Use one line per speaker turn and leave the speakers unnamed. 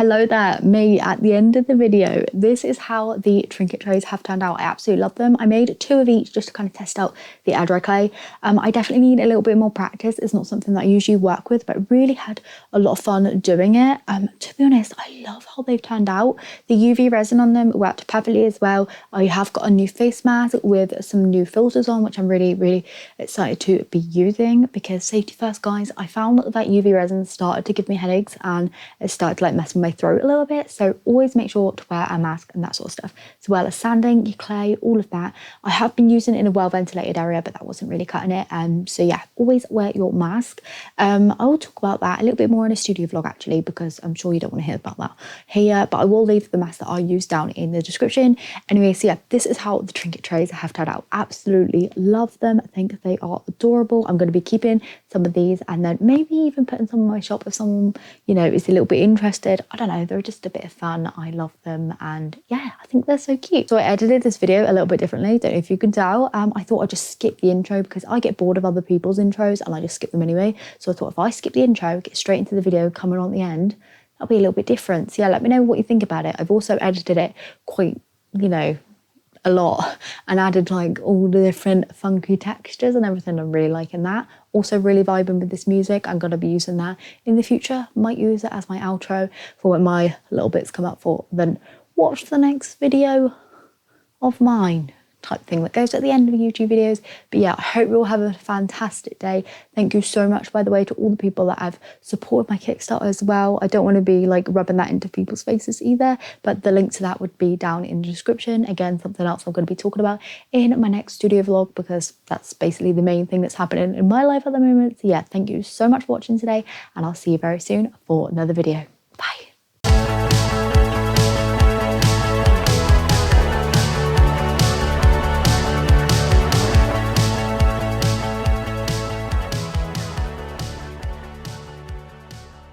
Hello there, me at the end of the video. This is how the trinket trays have turned out. I absolutely love them. I made 2 of each just to kind of test out the air dry clay. I definitely need a little bit more practice. It's not something that I usually work with, but really had a lot of fun doing it. To be honest, I love how they've turned out. The UV resin on them worked perfectly as well. I have got a new face mask with some new filters on, which I'm really excited to be using, because safety first, guys. I found that UV resin started to give me headaches and it started to like mess with my throat a little bit, so always make sure to wear a mask and that sort of stuff, as well as sanding your clay, all of that. I have been using it in a well ventilated area, but that wasn't really cutting it. So yeah, always wear your mask. I will talk about that a little bit more in a studio vlog actually, because I'm sure you don't want to hear about that here, but I will leave the mask that I use down in the description. Anyway, so yeah, this is how the trinket trays have turned out. Absolutely love them. I think they are adorable. I'm going to be keeping some of these and then maybe even putting some in my shop if someone, you know, is a little bit interested. I don't know, they're just a bit of fun. I love them, and yeah, I think they're so cute. So I edited this video a little bit differently, don't know if you can tell. I thought I'd just skip the intro because I get bored of other people's intros and I just skip them anyway. So I thought if I skip the intro, get straight into the video coming on the end, that'll be a little bit different. So yeah, let me know what you think about it. I've also edited it quite, you know, a lot and added like all the different funky textures and everything. I'm really liking that. Also really vibing with this music. I'm going to be using that in the future. Might use it as my outro for when my little bits come up for then watch the next video of mine type thing that goes at the end of YouTube videos. But yeah, I hope you all have a fantastic day. Thank you so much, by the way, to all the people that have supported my Kickstarter as well. I don't want to be like rubbing that into people's faces either, but the link to that would be down in the description. Again, something else I'm going to be talking about in my next studio vlog, because that's basically the main thing that's happening in my life at the moment. So yeah, thank you so much for watching today, and I'll see you very soon for another video.